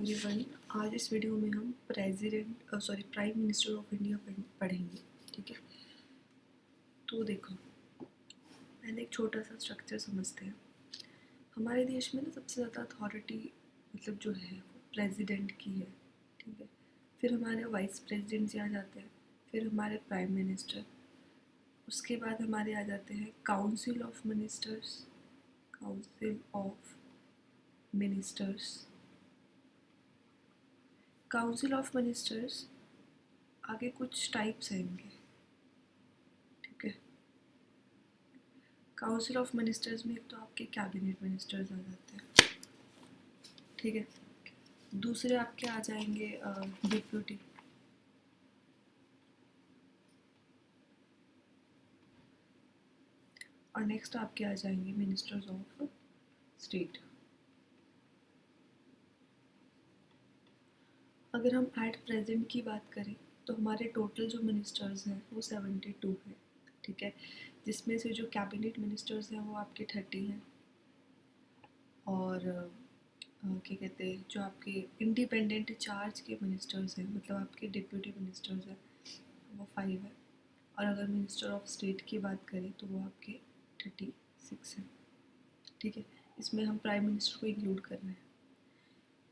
Everyone, आज इस video में हम प्राइम मिनिस्टर ऑफ इंडिया पढ़ेंगे। ठीक है, तो देखो, पहले एक छोटा सा स्ट्रक्चर समझते हैं। हमारे देश में ना सबसे ज़्यादा अथॉरिटी मतलब जो है वो प्रेसिडेंट की है। ठीक है, फिर हमारे वाइस प्रेसिडेंट आ जाते हैं, फिर हमारे प्राइम मिनिस्टर, उसके बाद हमारे आ जाते हैं council of ministers. Council of ministers council of ministers आगे कुछ टाइप्स हैं इनके। ठीक है, काउंसिल ऑफ मिनिस्टर्स में एक तो आपके कैबिनेट मिनिस्टर्स आ जाते हैं। ठीक है, दूसरे आपके आ जाएंगे डिप्यूटी। और नेक्स्ट आपके आ जाएंगे मिनिस्टर्स ऑफ स्टेट। अगर हम एट प्रेजेंट की बात करें तो हमारे टोटल जो मिनिस्टर्स हैं वो 72 हैं। ठीक है, जिसमें से जो कैबिनेट मिनिस्टर्स हैं वो आपके 30 हैं, और क्या कहते हैं, जो आपके इंडिपेंडेंट चार्ज के मिनिस्टर्स हैं मतलब आपके डिप्यूटी मिनिस्टर्स हैं वो 5 है। और अगर मिनिस्टर ऑफ स्टेट की बात करें तो वो आपके 36 हैं। ठीक है, इसमें हम प्राइम मिनिस्टर को इंक्लूड कर रहे हैं।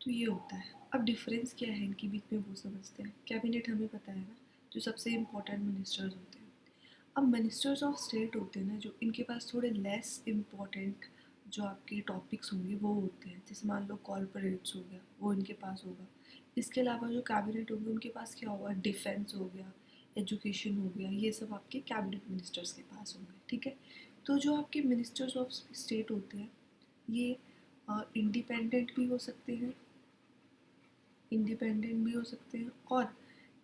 तो ये होता है। अब डिफरेंस क्या है इनके बीच में वो समझते हैं। कैबिनेट हमें पता है ना, जो सबसे इम्पोर्टेंट मिनिस्टर्स होते हैं। अब मिनिस्टर्स ऑफ स्टेट होते हैं ना, जो इनके पास थोड़े लेस इम्पोर्टेंट जो आपके टॉपिक्स होंगे वो होते हैं। जैसे मान लो कॉर्पोरेट्स हो गया, वो इनके पास होगा। इसके अलावा जो कैबिनेट होंगे उनके पास क्या होगा, डिफेंस हो गया, एजुकेशन हो गया, ये सब आपके कैबिनेट मिनिस्टर्स के पास होंगे। ठीक है, तो जो आपके मिनिस्टर्स ऑफ स्टेट होते हैं ये इंडिपेंडेंट भी हो सकते हैं, और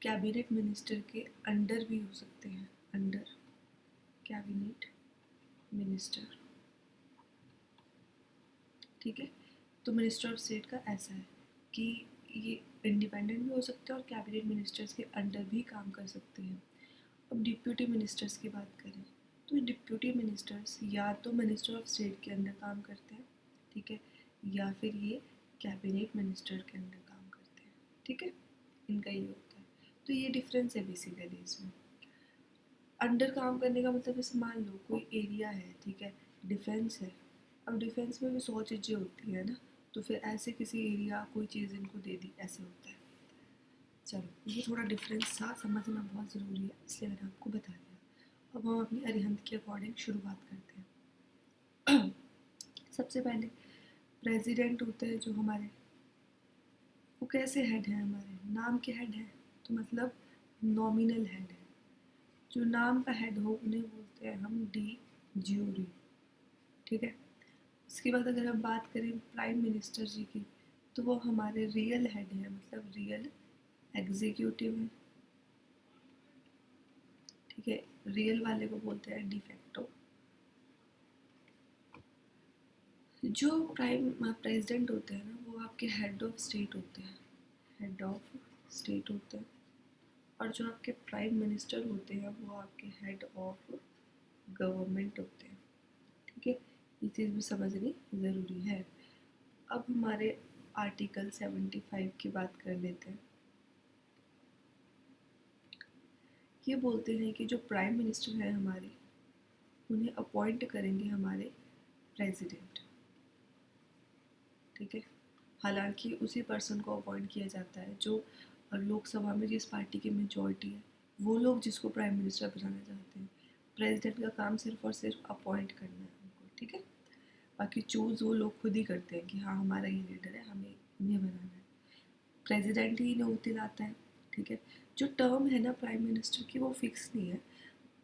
कैबिनेट मिनिस्टर के अंडर भी हो सकते हैं, अंडर कैबिनेट मिनिस्टर। ठीक है, तो मिनिस्टर ऑफ स्टेट का ऐसा है कि ये इंडिपेंडेंट भी हो सकते हैं और कैबिनेट मिनिस्टर्स के अंडर भी काम कर सकते हैं। अब डिप्यूटी मिनिस्टर्स की बात करें तो डिप्यूटी मिनिस्टर्स या तो मिनिस्टर ऑफ स्टेट के अंदर काम करते हैं, ठीक है, या फिर ये कैबिनेट मिनिस्टर के अंदर काम करते हैं। ठीक है, इनका ये होता है। तो ये डिफरेंस है बेसिकली इसमें। अंडर काम करने का मतलब जैसे मान लो कोई एरिया है, ठीक है, डिफेंस है। अब डिफेंस में भी 100 चीज़ें होती है ना, तो फिर ऐसे किसी एरिया कोई चीज़ इनको दे दी, ऐसे होता है। चलो, ये थोड़ा डिफरेंस था, समझना बहुत ज़रूरी है, इसलिए मैंने आपको बता दिया। अब हम अपनी अरिहंत के अकॉर्डिंग शुरुआत करते हैं। सबसे पहले प्रेसिडेंट होते हैं जो हमारे, वो कैसे हेड हैं, हमारे नाम के हेड हैं, तो मतलब नॉमिनल हेड है। जो नाम का हेड हो उन्हें बोलते हैं हम डी ज्यूरी। ठीक है, उसके बाद अगर हम बात करें प्राइम मिनिस्टर जी की तो वो हमारे रियल हेड हैं, मतलब रियल एग्जीक्यूटिव हैं। ठीक है, रियल वाले को बोलते हैं डिफेक्टो। जो प्रेसिडेंट होते हैं ना वो आपके हेड ऑफ स्टेट होते हैं, हेड ऑफ स्टेट होते हैं। और जो आपके प्राइम मिनिस्टर होते हैं वो आपके हेड ऑफ गवर्नमेंट होते हैं। ठीक है, ये चीज़ भी समझनी ज़रूरी है। अब हमारे आर्टिकल 75 की बात कर लेते हैं। ये बोलते हैं कि जो प्राइम मिनिस्टर हैं हमारे, उन्हें अपॉइंट करेंगे हमारे प्रेसिडेंट। ठीक है, हालांकि उसी पर्सन को अपॉइंट किया जाता है जो लोकसभा में जिस पार्टी की मेजॉरिटी है, वो लोग जिसको प्राइम मिनिस्टर बनाना चाहते हैं। प्रेसिडेंट का काम सिर्फ और सिर्फ अपॉइंट करना है उनको। ठीक है, बाकी चूज़ वो लोग खुद ही करते हैं कि हाँ हमारा ये लीडर है, हमें इन्हें बनाना है। प्रेसिडेंट ही इन्हें दिलाता है। ठीक है, जो टर्म है ना प्राइम मिनिस्टर की वो फिक्स नहीं है।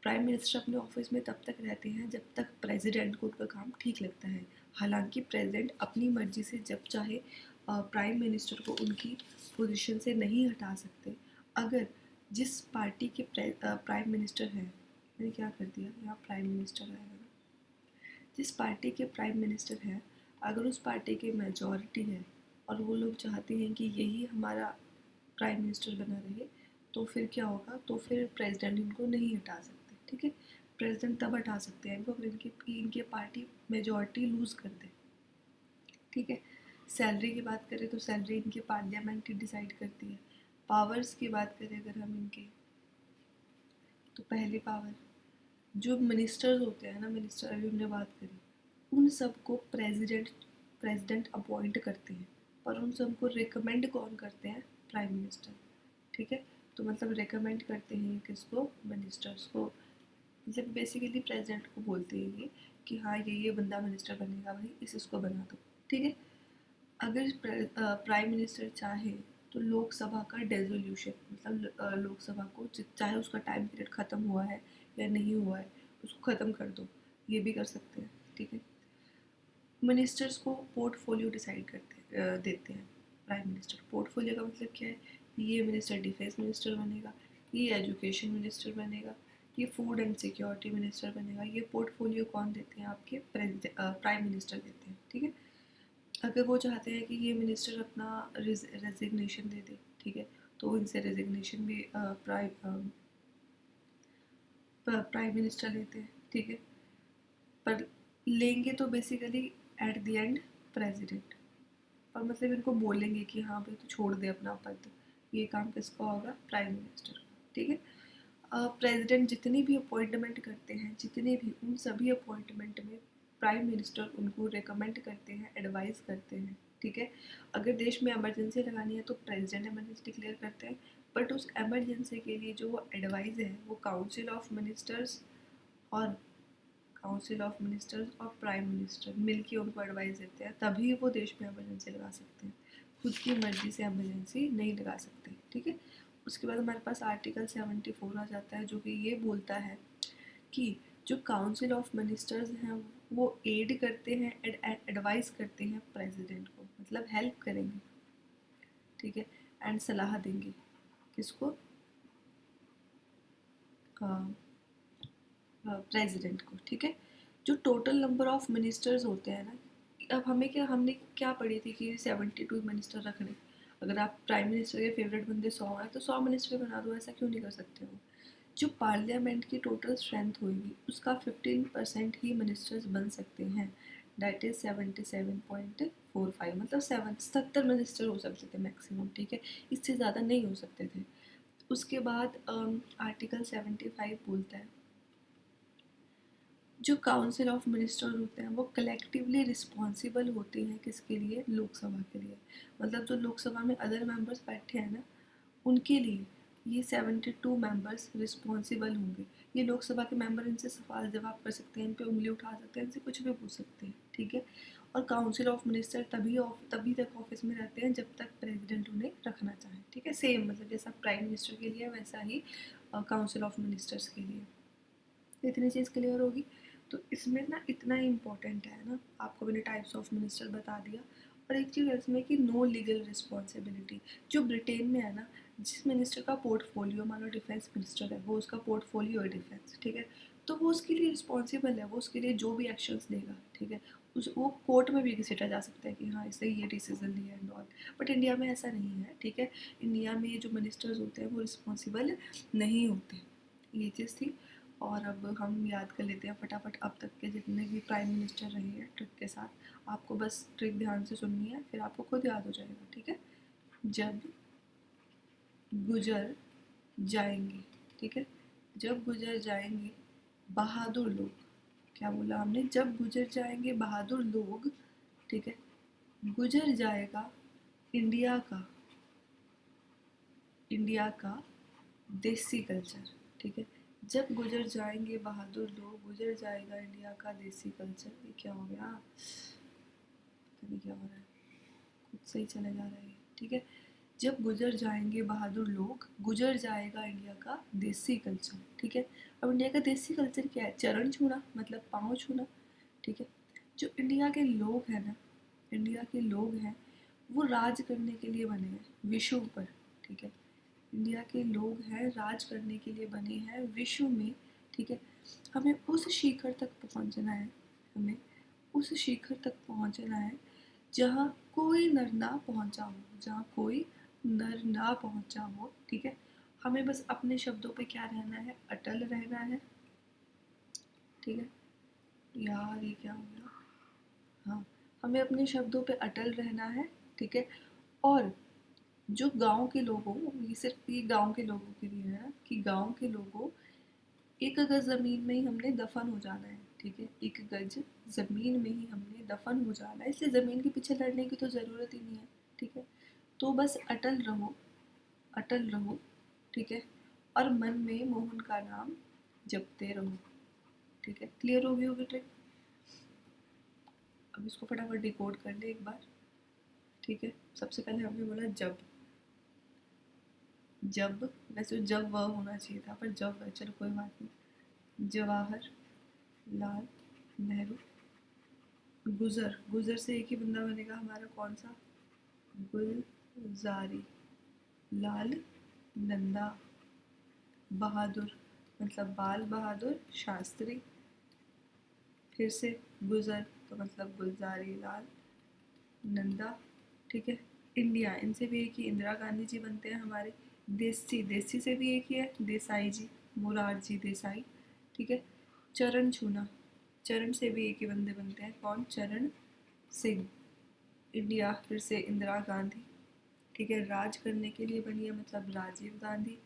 प्राइम मिनिस्टर अपने ऑफिस में तब तक रहते हैं जब तक प्रेसिडेंट को उनका काम ठीक लगता है। हालांकि प्रेसिडेंट अपनी मर्जी से जब चाहे प्राइम मिनिस्टर को उनकी पोजीशन से नहीं हटा सकते। अगर जिस पार्टी के प्राइम मिनिस्टर हैं, मैंने क्या कर दिया यहाँ, प्राइम मिनिस्टर आएगा ना, जिस पार्टी के प्राइम मिनिस्टर हैं, अगर उस पार्टी की मेजॉरिटी है और वो लोग चाहते हैं कि यही हमारा प्राइम मिनिस्टर बना रहे, तो फिर क्या होगा, तो फिर प्रेसिडेंट इनको नहीं हटा सकते। ठीक है, प्रेसिडेंट तब हटा सकते हैं इनको अगर इनकी पार्टी मेजॉरिटी लूज़ कर दे। ठीक है, सैलरी की बात करें तो सैलरी इनकी पार्लियामेंट ही डिसाइड करती है। पावर्स की बात करें अगर हम इनके, तो पहली पावर, जो मिनिस्टर्स होते हैं ना, मिनिस्टर अभी हमने बात करी, उन सबको प्रेसिडेंट अपॉइंट करते हैं, पर उन सबको रिकमेंड कौन करते हैं? Prime minister. ठीक है, तो मतलब रिकमेंड करते हैं किसको? मिनिस्टर्स को। मतलब बेसिकली प्रेसिडेंट को बोलते हैं ये कि हाँ ये बंदा मिनिस्टर बनेगा, भाई इसको बना दो। ठीक है, अगर प्राइम मिनिस्टर चाहे तो लोकसभा का डेजोल्यूशन, मतलब लोकसभा को चाहे उसका टाइम पीरियड ख़त्म हुआ है या नहीं हुआ है उसको ख़त्म कर दो, ये भी कर सकते हैं। ठीक है, मिनिस्टर्स को पोर्टफोलियो डिसाइड देते हैं प्राइम मिनिस्टर। पोर्टफोलियो का मतलब क्या है? ये मिनिस्टर डिफेंस मिनिस्टर बनेगा, ये एजुकेशन मिनिस्टर बनेगा, ये फूड एंड सिक्योरिटी मिनिस्टर बनेगा। ये पोर्टफोलियो कौन देते हैं? आपके प्राइम मिनिस्टर देते हैं। ठीक है, अगर वो चाहते हैं कि ये मिनिस्टर अपना रेजिग्नेशन दे दे, ठीक है, तो इनसे रेजिग्नेशन भी प्राइम मिनिस्टर लेते हैं। ठीक है, पर लेंगे तो basically at the end president, और मतलब इनको बोलेंगे कि हाँ भाई तू छोड़ दे अपना पद। ये काम किसका होगा? Prime minister. ठीक है, प्रेसिडेंट जितनी भी अपॉइंटमेंट करते हैं, जितने भी, उन सभी अपॉइंटमेंट में प्राइम मिनिस्टर उनको रिकमेंड करते हैं, एडवाइस करते हैं। ठीक है, अगर देश में इमरजेंसी लगानी है तो प्रेसिडेंट इमरजेंसी डिक्लेयर करते हैं, बट उस एमरजेंसी के लिए जो वो एडवाइस है वो काउंसिल ऑफ मिनिस्टर्स और प्राइम मिनिस्टर मिलके उनको एडवाइस देते हैं, तभी वो देश में इमरजेंसी लगा सकते हैं। खुद की मर्जी से इमरजेंसी नहीं लगा सकते। ठीक है, उसके बाद हमारे पास आर्टिकल 74 आ जाता है, जो कि ये बोलता है कि जो काउंसिल ऑफ मिनिस्टर्स हैं वो एड करते हैं, एडवाइस करते हैं प्रेसिडेंट को, मतलब हेल्प करेंगे। ठीक है, एंड सलाह देंगे किसको? प्रेसिडेंट को। ठीक है, जो टोटल नंबर ऑफ मिनिस्टर्स होते हैं ना, अब हमने क्या पढ़ी थी कि 72 मिनिस्टर रखने। अगर आप प्राइम मिनिस्टर के फेवरेट बंदे 100 हैं तो 100 मिनिस्टर बना दो, ऐसा क्यों नहीं कर सकते हो? जो पार्लियामेंट की टोटल स्ट्रेंथ होगी उसका 15% ही मिनिस्टर्स बन सकते हैं, दैट इज 77.45, मतलब 70 मिनिस्टर हो सकते थे मैक्सिमम। ठीक है, इससे ज़्यादा नहीं हो सकते थे। उसके बाद आर्टिकल 75 बोलता है जो काउंसिल ऑफ मिनिस्टर्स होते हैं वो कलेक्टिवली रिस्पॉन्सिबल होते हैं किसके लिए? लोकसभा के लिए। मतलब जो लोकसभा में अदर मेंबर्स बैठे हैं ना, उनके लिए ये 72 मेंबर्स रिस्पॉन्सिबल होंगे। ये लोकसभा के मेंबर इनसे सवाल जवाब कर सकते हैं, इन पे उंगली उठा सकते हैं, इनसे कुछ भी पूछ सकते हैं। ठीक है, और काउंसिल ऑफ मिनिस्टर तभी तक ऑफिस में रहते हैं जब तक प्रेसिडेंट उन्हें रखना चाहे। ठीक है, सेम मतलब जैसा प्राइम मिनिस्टर के लिए वैसा ही काउंसिल ऑफ मिनिस्टर्स के लिए। इतनी चीज़ क्लियर होगी। तो इसमें ना इतना ही इम्पोर्टेंट है ना, आपको मैंने टाइप्स ऑफ मिनिस्टर बता दिया। और एक चीज़ इसमें कि नो लीगल रिस्पॉन्सिबिलिटी, जो ब्रिटेन में है ना, जिस मिनिस्टर का पोर्टफोलियो, मान लो डिफेंस मिनिस्टर है, वो उसका पोर्टफोलियो है डिफेंस। ठीक है, तो वो उसके लिए रिस्पॉन्सिबल है, वो उसके लिए जो भी एक्शंस लेगा। ठीक है, वो कोर्ट में भी घसीटा जा सकता है कि हाँ इसने ये डिसीजन लिया एंड ऑल। बट इंडिया में ऐसा नहीं है। ठीक है, इंडिया में जो मिनिस्टर्स होते हैं वो रिस्पॉन्सिबल नहीं होते। ये चीज़ थी। और अब हम याद कर लेते हैं फटाफट अब तक के जितने भी प्राइम मिनिस्टर रहे हैं ट्रिक के साथ। आपको बस ट्रिक ध्यान से सुननी है, फिर आपको खुद याद हो जाएगा। ठीक है, जब गुजर जाएंगे, ठीक है, जब गुजर जाएंगे बहादुर लोग, क्या बोला हमने? जब गुजर जाएंगे बहादुर लोग, ठीक है, गुजर जाएगा इंडिया का देसी कल्चर। ठीक है, जब गुजर जाएंगे बहादुर लोग, गुजर जाएगा इंडिया का देसी कल्चर। ये क्या हो गया? पता नहीं क्या हो रहा है, खुद से ही चले जा रहा है। ठीक है, जब गुजर जाएंगे बहादुर लोग, गुजर जाएगा इंडिया का देसी कल्चर। ठीक है, अब इंडिया का देसी कल्चर क्या है? चरण छूना, मतलब पाँव छूना। ठीक है, जो इंडिया के लोग हैं ना, इंडिया के लोग हैं वो राज करने के लिए बने हैं विश्व पर। ठीक है, इंडिया के लोग हैं राज करने के लिए बने हैं विश्व में। ठीक है, हमें उस शिखर तक पहुंचना है, हमें उस शिखर तक पहुंचना है जहाँ कोई नर ना पहुंचा हो, जहाँ कोई नर ना पहुंचा हो। ठीक है, हमें बस अपने शब्दों पे क्या रहना है? अटल रहना है। ठीक है, यार ये क्या हो गया? हाँ, हमें अपने शब्दों पे अटल रहना है, ठीक है। और जो गांव के लोगों, ये सिर्फ ये गांव के लोगों के लिए है ना, कि गांव के लोगों, एक गज जमीन में ही हमने दफन हो जाना है, ठीक है। एक गज जमीन में ही हमने दफन हो जाना है, इसलिए जमीन के पीछे लड़ने की तो जरूरत ही नहीं है, ठीक है। तो बस अटल रहो, अटल रहो, ठीक है। और मन में मोहन का नाम जपते रहो, ठीक है। क्लियर होगी ट्रिक। अब इसको फटाफट डिकोड कर ले एक बार, ठीक है। सबसे पहले हमने बोला जब, जब वैसे जब वह होना चाहिए था, पर जब है, चलो कोई बात नहीं। जवाहर लाल नेहरू। गुजर, गुजर से एक ही बंदा बनेगा हमारा, कौन सा? गुलजारी लाल नंदा। बहादुर मतलब बाल बहादुर शास्त्री। फिर से गुजर तो मतलब गुलजारी लाल नंदा, ठीक है। इंडिया, इनसे भी एक ही इंदिरा गांधी जी बनते हैं हमारे। देसी, देसी से भी एक ही है देसाई जी, मुरारजी देसाई, ठीक है। चरण छूना, चरण से भी एक ही बंदे बनते हैं, कौन? चरण सिंह। इंडिया फिर से इंदिरा गांधी, ठीक है। राज करने के लिए बनी है मतलब राजीव गांधी।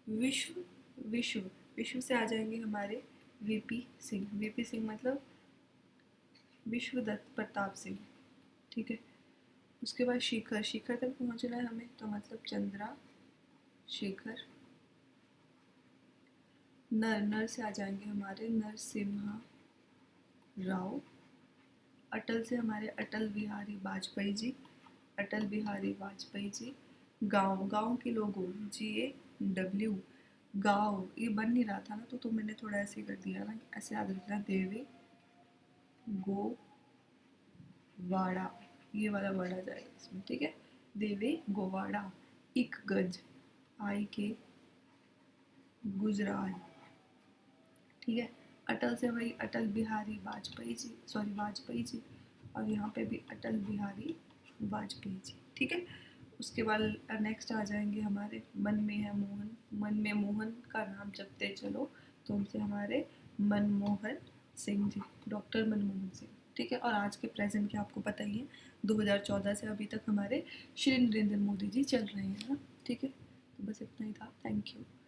विश्व, विश्व, विश्व से आ जाएंगे हमारे वीपी सिंह। वीपी सिंह मतलब विश्वदत्त प्रताप सिंह, ठीक है। उसके बाद शिखर, शिखर तक पहुंचना है हमें, तो मतलब चंद्रा शेखर। नर, नर से आ जाएंगे हमारे नरसिम्हा राव। अटल से हमारे अटल बिहारी वाजपेयी जी, अटल बिहारी वाजपेयी जी। गांव, गांव के लोगों, GAW। गांव ये बन नहीं रहा था ना, तो मैंने थोड़ा ऐसे कर दिया ना, ऐसे याद रखना। देवे गोवाड़ा, ये वाला वर्ड आ जाएगा इसमें, ठीक है। देवे गोवाड़ा। एक गज, आई के गुजराल, ठीक है। अटल से वही अटल बिहारी वाजपेयी जी, सॉरी वाजपेयी जी, और यहाँ पे भी अटल बिहारी वाजपेयी जी, ठीक है। उसके बाद नेक्स्ट आ जाएंगे हमारे मन में है मोहन। मन में मोहन का नाम जपते चलो, तो उनसे हमारे मनमोहन सिंह जी, डॉक्टर मनमोहन सिंह, ठीक है। और आज के प्रेजेंट के आपको पता ही है, 2014 से अभी तक हमारे श्री नरेंद्र मोदी जी चल रहे हैं ना, ठीक है। तो बस इतना ही था, थैंक यू।